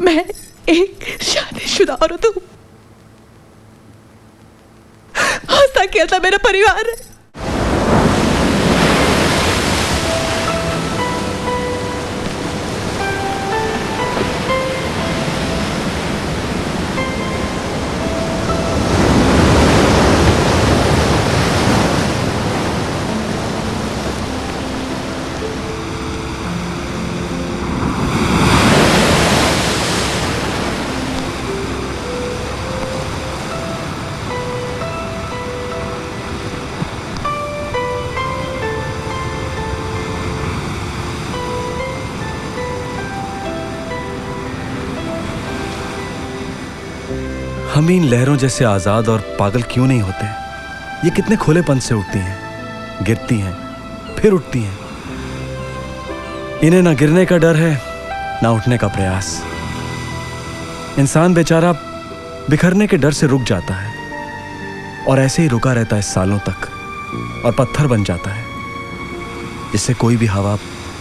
मैं एक शादीशुदा औरत हूँ। हंसता खेलता मेरा परिवार है। हम इन लहरों जैसे आजाद और पागल क्यों नहीं होते? ये कितने खुलेपन से उठती हैं, गिरती हैं, फिर उठती हैं। इन्हें ना गिरने का डर है, ना उठने का प्रयास। इंसान बेचारा बिखरने के डर से रुक जाता है और ऐसे ही रुका रहता है सालों तक और पत्थर बन जाता है, जिससे कोई भी हवा,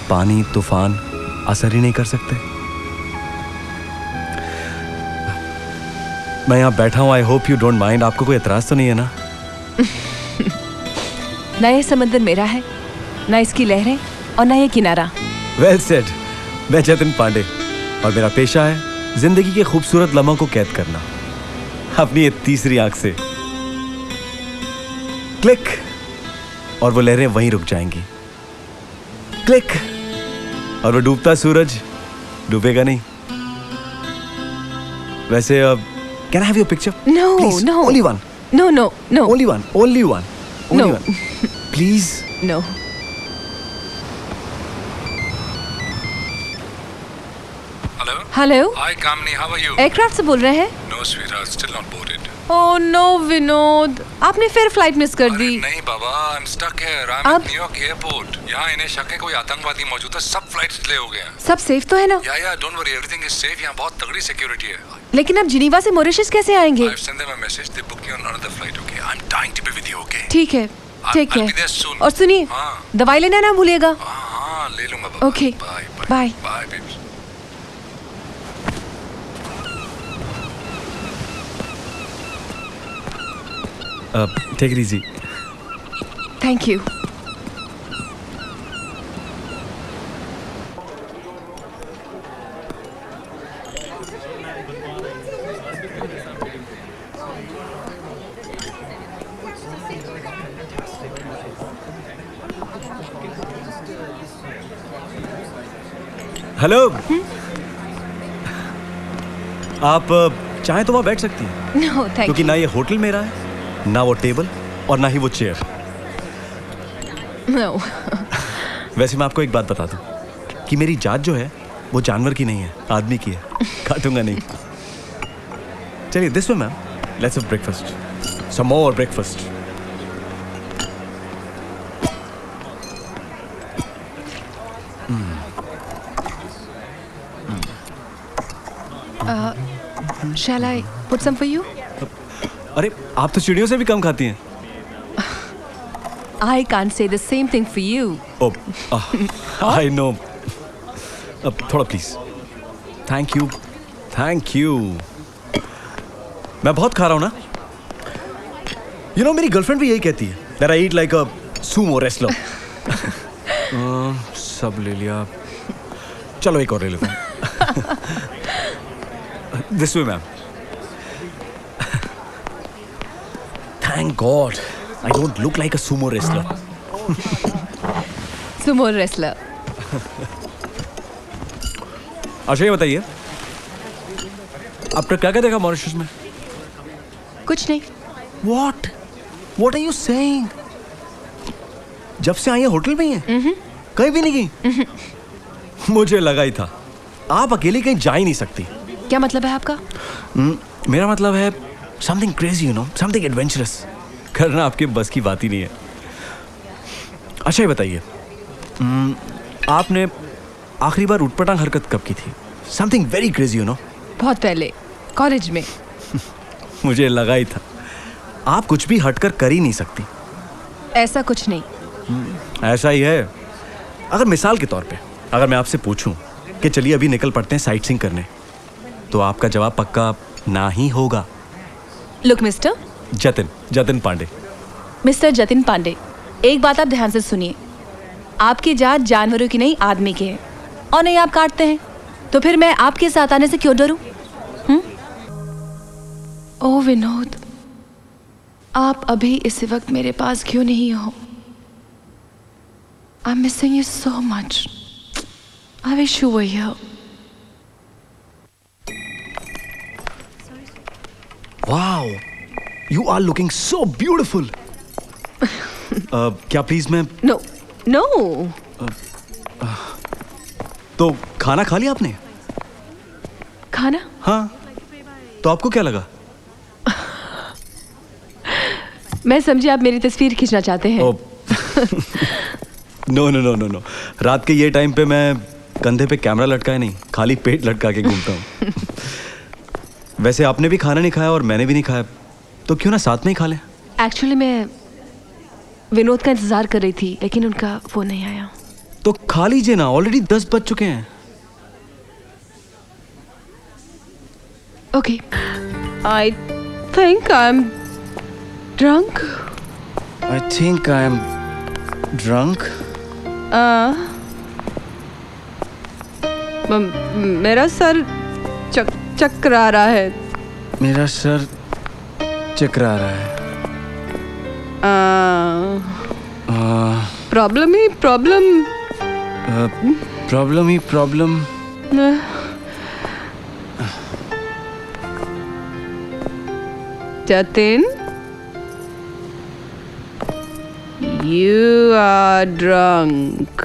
पानी, तूफान असर ही नहीं कर सकते। मैं यहाँ बैठा हूँ, I hope you don't mind. आपको कोई एतराज तो नहीं है ना? ना ये समंदर मेरा है, ना इसकी लहरें और ना ये किनारा। Well said. मैं जतिन पांडे और मेरा पेशा है जिंदगी के खूबसूरत लम्हों को कैद करना अपनी ये तीसरी आंख से। क्लिक, और वो लहरें वहीं रुक जाएंगी। क्लिक, और वो डूबता सूरज डूबेगा नहीं। वैसे अब can I have your picture? No, please, no. Only one. No, no, no. Only one. Only one. Only No. one. Please. No. Hello? Hello, Hi Kamini, how are you? Aircraft से बोल रहे हैं? No sweetheart, still not boarded. Oh no Vinod, आपने फिर flight miss कर अरे दी। नहीं बाबा, I'm stuck here. I'm अब? at New York airport. यहाँ इन्हें शक है कोई आतंकवादी मौजूद है, सब फ्लाइट्स डिले हो गए हैं। सब सेफ तो है ना? या don't worry, everything is safe. यहाँ बहुत तगड़ी सिक्योरिटी है। लेकिन आप जिनीवा से मॉरिशस कैसे आएंगे? I've sent them a message. They booked me on another flight. Okay, I'm dying to be with you. Okay. ठीक है, ठीक I'll है। be there soon. और सुनिए, हाँ। दवाई लेना ना भूलिएगा। हाँ, ले लूँगा बाबा। Okay. Bye. Bye. Bye, baby. Take it easy. Thank you. Hello. आप चाहें तो वहां बैठ सकती हैं, नो थैंक क्योंकि यू। ना ये होटल मेरा है, ना वो टेबल, और ना ही वो चेयर। नो। वैसे मैं आपको एक बात बता दूं कि मेरी जात जो है वो जानवर की नहीं है, आदमी की है। काटूंगा नहीं। चलिए this way ma'am, let's have breakfast, some more breakfast. Shall I put some for you? अरे आप तो चिड़ियों से भी कम खाती हैं। I can't say the same thing for you. I know. थोड़ा please. Thank you, thank you. मैं बहुत खा रहा हूं ना। यू नो मेरी गर्लफ्रेंड भी यही कहती है that I eat like a sumo wrestler. सब ले लिया, चलो एक और ले लेता हूं। This way ma'am. Thank God I don't look like a sumo wrestler. Sumo wrestler. अच्छा ये बताइए, आपने क्या क्या देखा मॉरिशस में? कुछ नहीं। What? What are you saying? जब से आई है होटल में ही है? कहीं भी नहीं गई? मुझे लगा ही था, आप अकेली कहीं जा ही नहीं सकती। क्या मतलब है आपका? मेरा मतलब है something crazy, you know, something adventurous. करना आपके बस की बात ही नहीं है। अच्छा ये बताइए, आपने आखिरी बार उटपटांग हरकत कब की थी? Something very crazy, you know. बहुत पहले, कॉलेज में। मुझे लगा ही था, आप कुछ भी हटकर कर ही नहीं सकती। ऐसा कुछ नहीं। ऐसा ही है। अगर मिसाल के तौर पे अगर मैं आपसे पूछूं कि चलिए अभी निकल पड़ते हैं साइट सीइंग करने, तो आपका जवाब पक्का ना ही होगा। Look mister, Jatin Pandey. Mister Jatin Pandey, एक बात आप ध्यान से सुनिए। आपकी जात जानवरों की नहीं, आदमी की है, और नहीं आप काटते हैं, तो फिर मैं आपके साथ आने से क्यों डरूं? ओ विनोद, आप अभी इस वक्त मेरे पास क्यों नहीं हो? I am missing you so much. I wish you were here. Wow, you are looking so beautiful. क्या प्लीज मैं नो नो। तो खाना खा लिया आपने? खाना? हाँ, तो आपको क्या लगा? मैं समझी आप मेरी तस्वीर खींचना चाहते हैं। No no no no no, रात के ये टाइम पे मैं कंधे पे कैमरा लटकाए नहीं, खाली पेट लटका के घूमता हूँ। वैसे आपने भी खाना नहीं खाया और मैंने भी नहीं खाया, तो क्यों ना साथ में ही खा लें? एक्चुअली मैं विनोद का इंतजार कर रही थी, लेकिन उनका फोन नहीं आया। तो खा लीजिए ना, ऑलरेडी 10 बज चुके हैं। Okay, I think I am drunk. I think I am drunk. मेरा सर चकरा रहा है। मेरा सर चकरा रहा है। Problem he problem. Problem he problem. Jatin, you are drunk.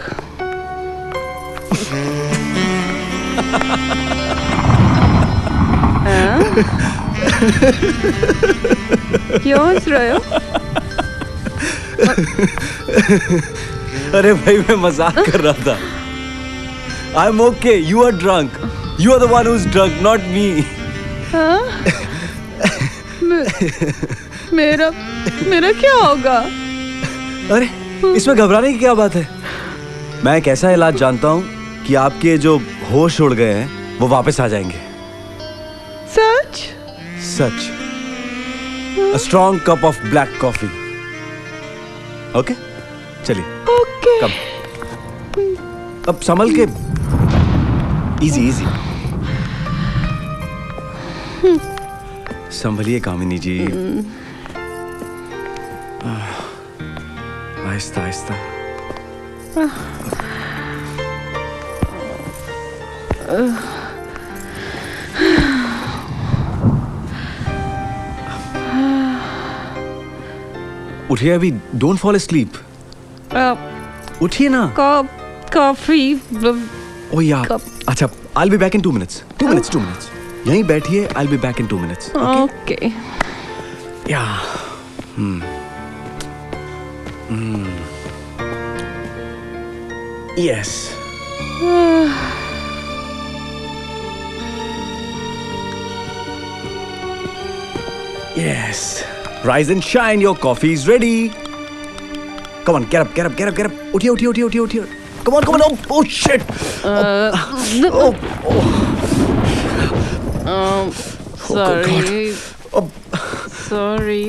क्यों हंस रहे हो? अरे भाई, मैं मजाक कर रहा था। I am okay, you are drunk. You are the one who is drunk, not me. मेरा क्या होगा? अरे, इसमें घबराने की क्या बात है? मैं एक ऐसा इलाज जानता हूँ कि आपके जो होश उड़ गए हैं वो वापस आ जाएंगे। सच? सच। A strong cup of black coffee. Okay? चलिए। ओके। कम। अब संभल के। Easy easy. संभलिए कामिनी जी। आहिस्ता आहिस्ता। उठिए अभी, डोंट फॉल asleep। उठिए ना। कॉफी। ओ यार, अच्छा, I'll be back in 2 minutes। 2 minutes, 2 minutes। यहीं बैठिए, I'll be back in 2 minutes। Okay. या। Yes। Yes। Rise and shine, your coffee is ready। Come on, get up, get up, get up, get up। उठिए, उठिए, उठिए, उठिए, उठिए। Come on, come on। Oh shit। Sorry। Oh, Sorry।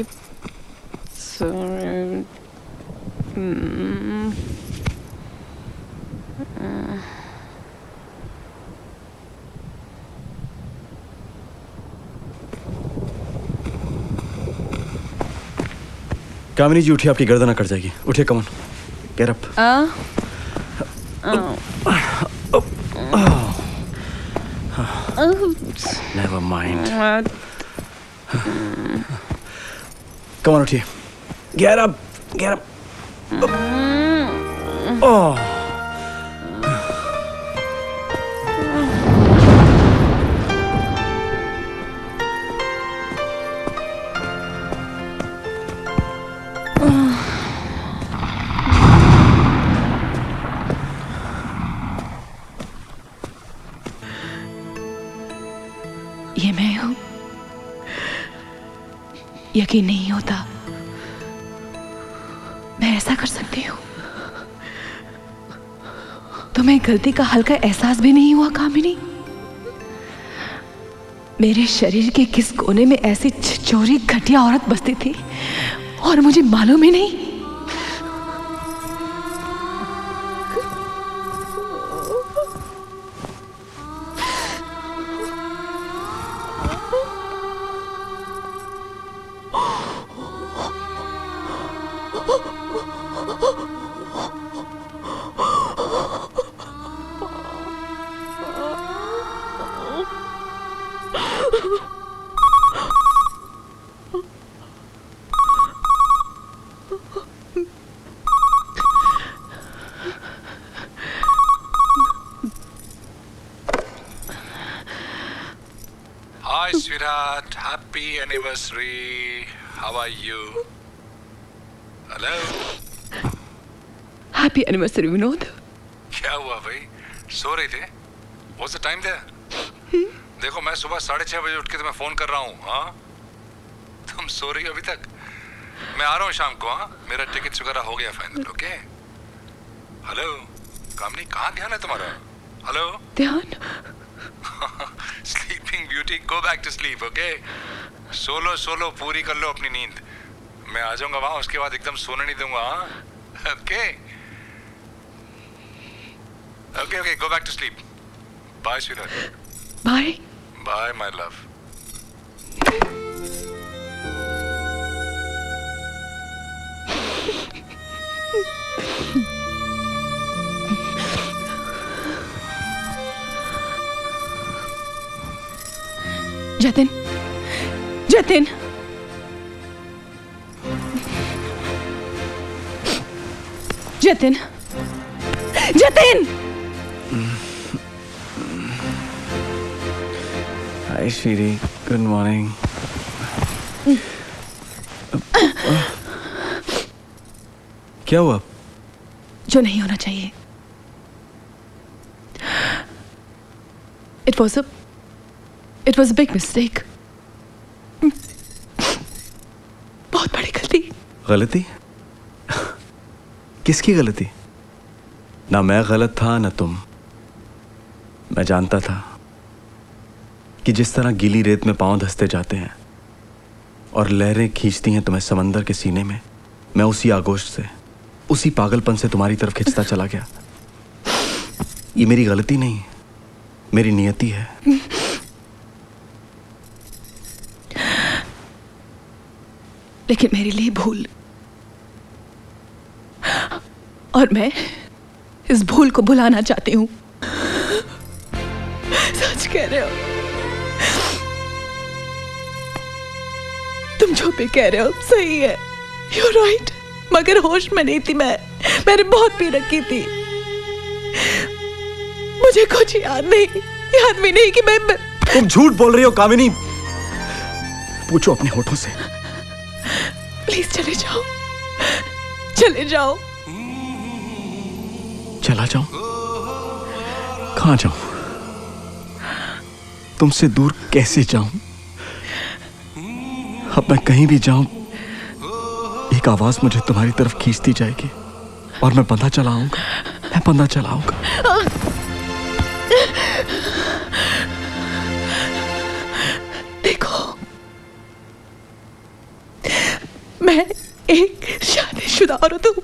कामिनी जी उठिए, आपकी गर्दन अकड़ जाएगी। उठिए, come on, get up. Never mind. Come on, उठिए, गेट अप, गेट अप। ओह, ये मैं हूं? यकीन नहीं होता मैं ऐसा कर सकती हूँ। तुम्हें गलती का हल्का एहसास भी नहीं हुआ कामिनी? मेरे शरीर के किस कोने में ऐसी चोरी घटिया औरत बसती थी और मुझे मालूम ही नहीं। Hi, sweetheart. Happy anniversary. How are you? Hello? Happy anniversary Vinod. क्या हुआ भाई? सो रहे थे? What's the time there? देखो मैं सुबह 6:30 बजे उठ के तुम्हें फोन कर रहा हूँ। हाँ? तुम सो रही हो अभी तक? मैं आ रहा हूँ शाम को। हाँ? मेरा टिकट वगैरह हो गया फाइनल। ओके? हेलो? कामनी कहाँ ध्यान है तुम्हारा? हेलो? ध्यान? Sleeping beauty, go back to sleep. Okay? सोलो पूरी कर लो अपनी नींद। मैं आ जाऊंगा वहां, उसके बाद एकदम सोने नहीं दूंगा। हाँ? Okay? Okay, go back to sleep. Bye sweetheart. Bye. Bye my love. Jatin, Jatin, Jatin, Jatin. Hi Shri, good morning. क्या हुआ? जो नहीं होना चाहिए। It was a big mistake. बहुत बड़ी गलती। गलती? किसकी गलती? ना मैं गलत था ना तुम। मैं जानता था कि जिस तरह गीली रेत में पांव धंसते जाते हैं और लहरें खींचती हैं तुम्हें समंदर के सीने में, मैं उसी आगोश से, उसी पागलपन से तुम्हारी तरफ खिंचता चला गया। ये मेरी गलती नहीं, मेरी नियति है। लेकिन मेरे लिए भूल, और मैं इस भूल को भुलाना चाहती हूं। सच कह रहे हो तुम, जो भी कह रहे हो सही है। You're right, मगर होश में नहीं थी मैंने बहुत पी रखी थी। मुझे कुछ याद भी नहीं कि मैं तुम झूठ बोल रही हो कामिनी। पूछो अपने होठों से। प्लीज चले जाओ, चले जाओ। चला जाऊं? कहां जाऊं? तुमसे दूर कैसे जाऊं? अब मैं कहीं भी जाऊं, एक आवाज मुझे तुम्हारी तरफ खींचती जाएगी और मैं बंधा चला आऊंगा। देखो, मैं एक शादीशुदा औरत हूं।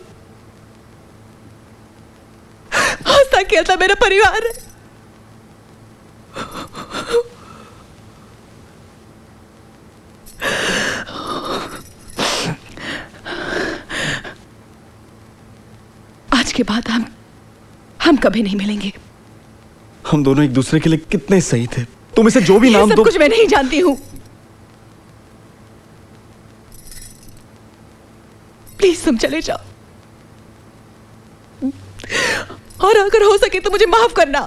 हंसता खेलता मेरा परिवार है। आज के बाद हम कभी नहीं मिलेंगे। हम दोनों एक दूसरे के लिए कितने सही थे। तुम इसे जो भी ये नाम सब दो। कुछ मैं नहीं जानती हूं। प्लीज तुम चले जाओ, और अगर हो सके तो मुझे माफ करना।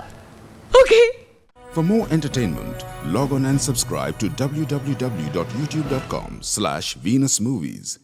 Okay? For more entertainment, log on and subscribe to www.youtube.com/venusmovies.